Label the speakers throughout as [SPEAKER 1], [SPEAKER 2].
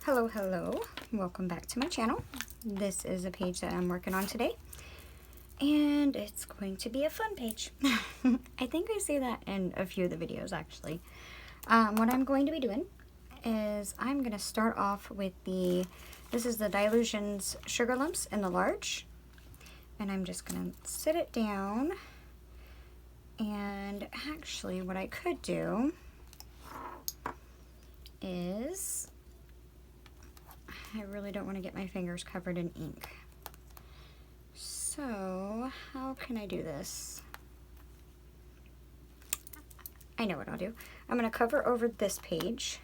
[SPEAKER 1] Hello, hello. Welcome back to my channel. This is a page that I'm working on today, and it's going to be a fun page. I think I say that in a few of the videos, actually. What I'm going to be doing is I'm going to start off with this is the Dylusions Sugar Lumps in the large, and I'm just going to sit it down, and actually what I could do is, I really don't want to get my fingers covered in ink. So how can I do this? I know what I'll do. I'm going to cover over this page.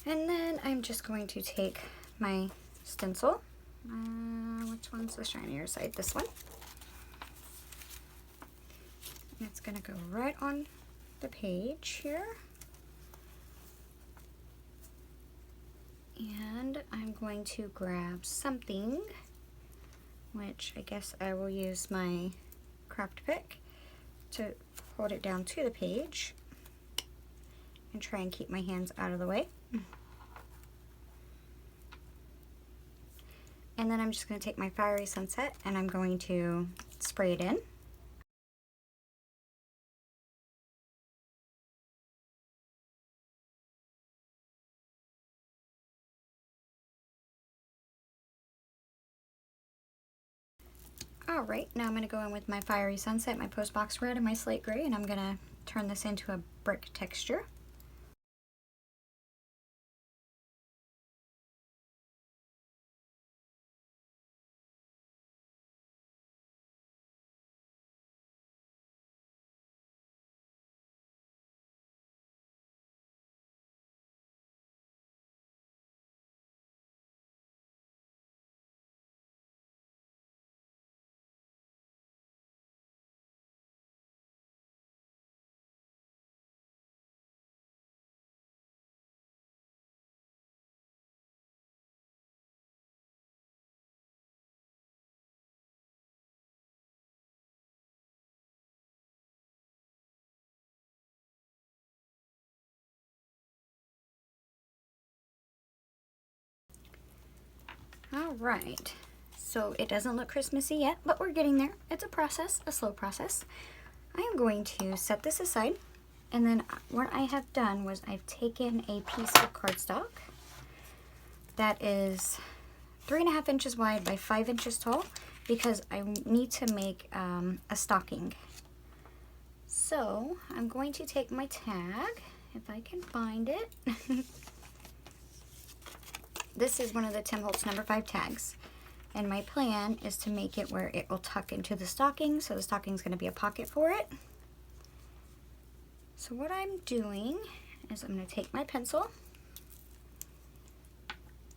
[SPEAKER 1] And then I'm just going to take my stencil. Which one's the shinier side? This one. And it's going to go right on the page here. And I'm going to grab something, which I guess I will use my craft pick to hold it down to the page and try and keep my hands out of the way. And then I'm just going to take my Fiery Sunset and I'm going to spray it in. Alright, now I'm going to go in with my Fiery Sunset, my Postbox Red, and my Slate Grey, and I'm going to turn this into a brick texture. Alright, so it doesn't look Christmassy yet, but we're getting there. It's a process, a slow process. I am going to set this aside, and then what I have done was I've taken a piece of cardstock that is 3.5 inches wide by 5 inches tall, because I need to make a stocking. So I'm going to take my tag, if I can find it. This is one of the Tim Holtz number 5 tags, and my plan is to make it where it will tuck into the stocking, so the stocking is going to be a pocket for it. So what I'm doing is I'm going to take my pencil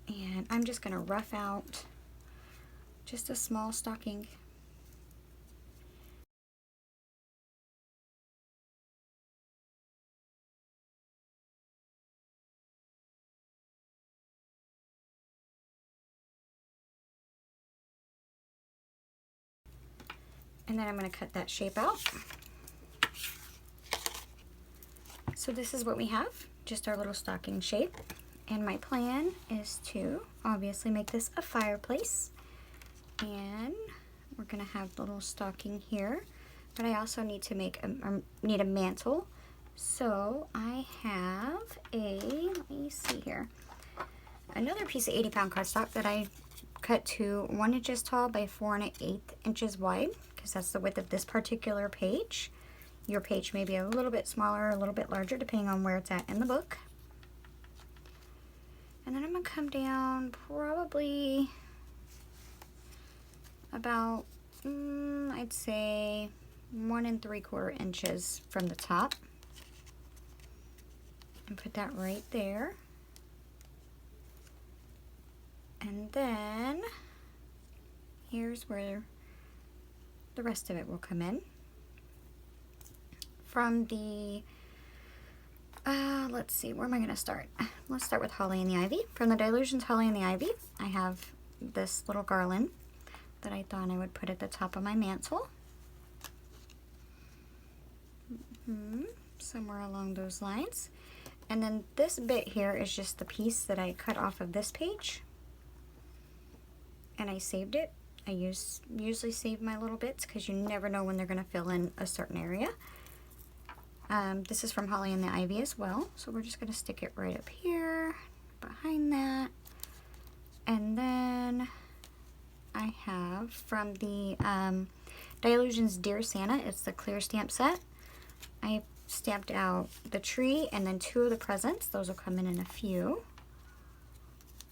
[SPEAKER 1] and I'm just going to rough out just a small stocking. And then I'm going to cut that shape out. So this is what we have, just our little stocking shape. And my plan is to obviously make this a fireplace. And we're going to have the little stocking here. But I also need to make a mantle. So I have let me see here, another piece of 80-pound cardstock that I cut to 1 inches tall by 4 1/8 inches wide, because that's the width of this particular page. Your page may be a little bit smaller or a little bit larger depending on where it's at in the book. And then I'm going to come down probably about, I'd say 1 3/4 inches from the top. And put that right there. And then here's where the rest of it will come in. From the Let's see, where am I going to start? Let's start with Holly and the Ivy. From the Dylusions Holly and the Ivy, I have this little garland that I thought I would put at the top of my mantle. Somewhere along those lines. And then this bit here is just the piece that I cut off of this page. And I saved it. I usually save my little bits because you never know when they're going to fill in a certain area. This is from Holly and the Ivy as well. So we're just going to stick it right up here, behind that. And then I have from the Dylusions Dear Santa, it's the clear stamp set. I stamped out the tree and then 2 of the presents. Those will come in a few.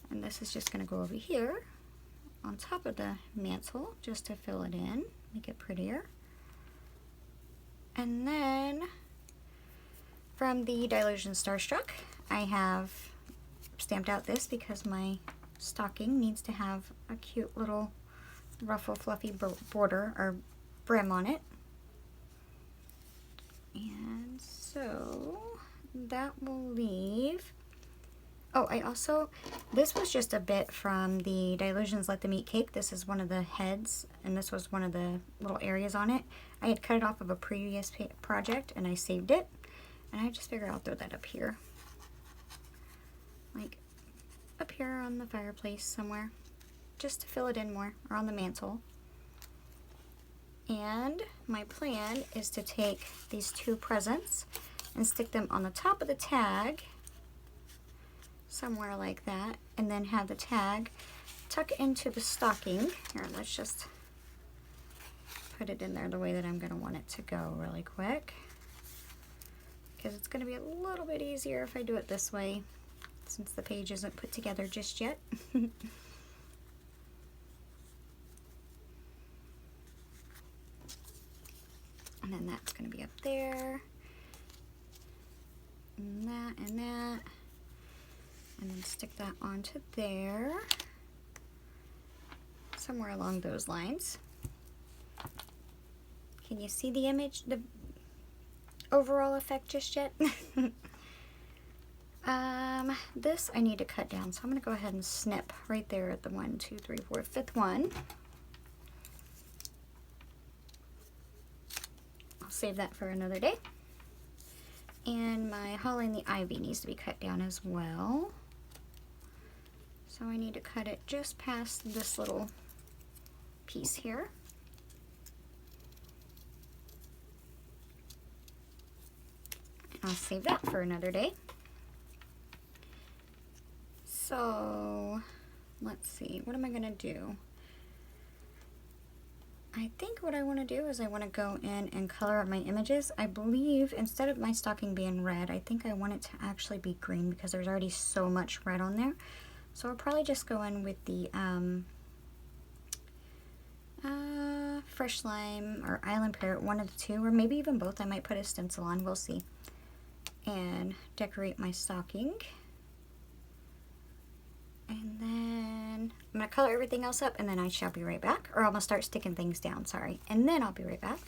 [SPEAKER 1] And this is just going to go over here on top of the mantle just to fill it in, make it prettier. And then from the Dylusions Starstruck, I have stamped out this because my stocking needs to have a cute little ruffle fluffy border or brim on it. And so that will leave. Oh, this was just a bit from the Dylusions Let Them Eat Cake. This is one of the heads, and this was one of the little areas on it. I had cut it off of a previous project, and I saved it. And I just figured I'll throw that up here. Like, up here on the fireplace somewhere. Just to fill it in more, or on the mantle. And my plan is to take these 2 presents and stick them on the top of the tag, somewhere like that, and then have the tag tuck into the stocking. Here, let's just put it in there the way that I'm going to want it to go really quick, because it's going to be a little bit easier if I do it this way, since the page isn't put together just yet. And then that's going to be up there, and that, and that. And then stick that onto there, somewhere along those lines. Can you see the image, the overall effect just yet? This I need to cut down, so I'm going to go ahead and snip right there at the 1, 2, 3, 4, 5th one. I'll save that for another day. And my Holly and the Ivy needs to be cut down as well. So I need to cut it just past this little piece here. And I'll save that for another day. So let's see, what am I gonna do? I think what I want to do is I want to go in and color up my images. I believe instead of my stocking being red, I think I want it to actually be green because there's already so much red on there. So I'll probably just go in with the Fresh Slime or Island Parrot, one of the 2, or maybe even both. I might put a stencil on, we'll see. And decorate my stocking. And then I'm going to color everything else up, and then I shall be right back. Or I'm going to start sticking things down, sorry. And then I'll be right back.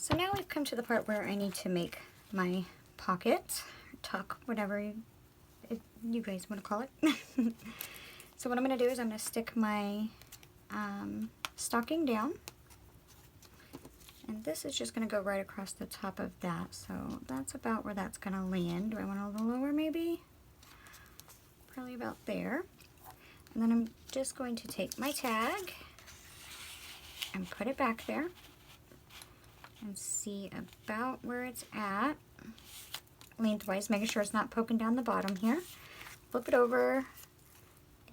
[SPEAKER 1] So now we've come to the part where I need to make my pocket, tuck, whatever you guys want to call it. So what I'm going to do is I'm going to stick my stocking down. And this is just going to go right across the top of that. So that's about where that's going to land. Do I want a little lower maybe? Probably about there. And then I'm just going to take my tag and put it back there and see about where it's at lengthwise, making sure it's not poking down the bottom here. Flip it over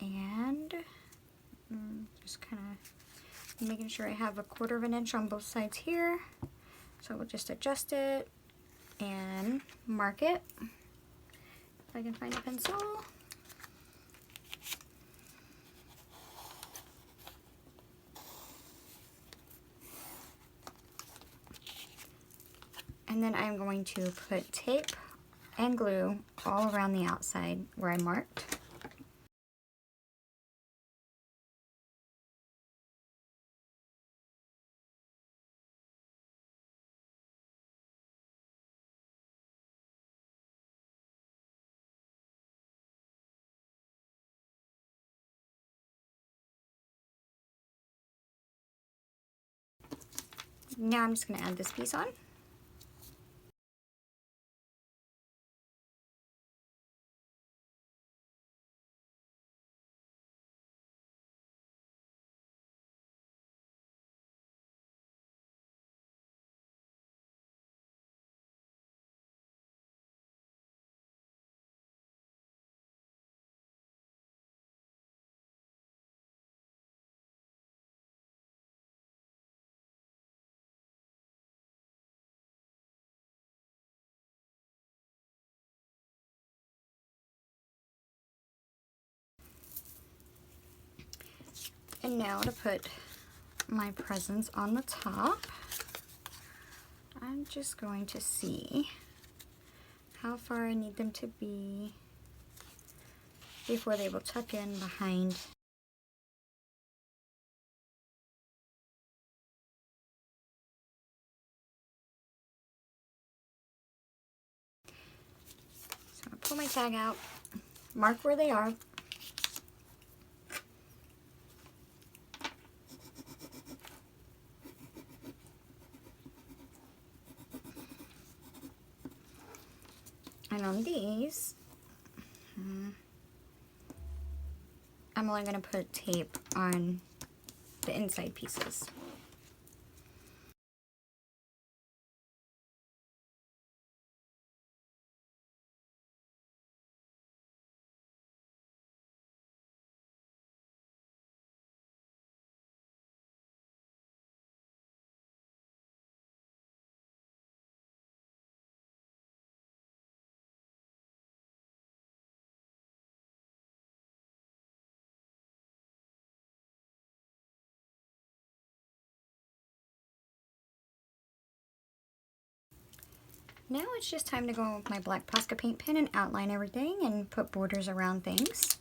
[SPEAKER 1] and just kind of making sure I have 1/4 inch on both sides here. So we'll just adjust it and mark it. If I can find a pencil. And then I'm going to put tape and glue all around the outside where I marked. Now I'm just going to add this piece on. And now to put my presents on the top, I'm just going to see how far I need them to be before they will tuck in behind. So I'll pull my tag out, mark where they are. And on these, I'm only going to put tape on the inside pieces. Now it's just time to go with my black Posca paint pen and outline everything and put borders around things.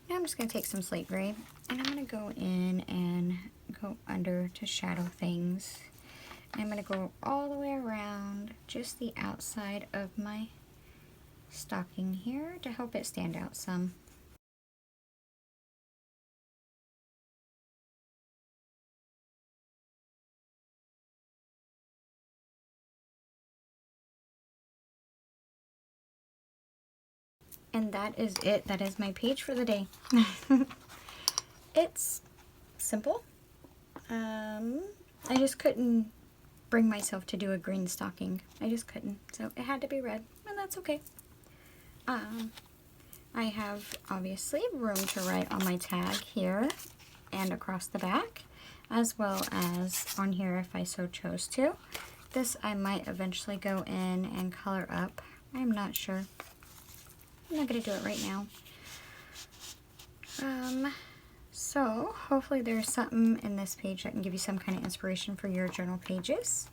[SPEAKER 1] Now I'm just going to take some Slate Grey and I'm going to go in and go under to shadow things. And I'm going to go all the way around just the outside of my stocking here to help it stand out some. And that is it. That is my page for the day. It's simple. I just couldn't bring myself to do a green stocking. I just couldn't. So it had to be red, and that's okay. I have obviously room to write on my tag here and across the back, as well as on here if I so chose to. This I might eventually go in and color up. I'm not sure. I'm not going to do it right now. So hopefully there's something in this page that can give you some kind of inspiration for your journal pages.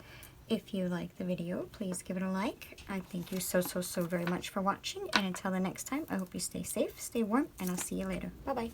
[SPEAKER 1] If you like the video, please give it a like. I thank you so very much for watching, and until the next time, I hope you stay safe, stay warm, and I'll see you later. Bye bye.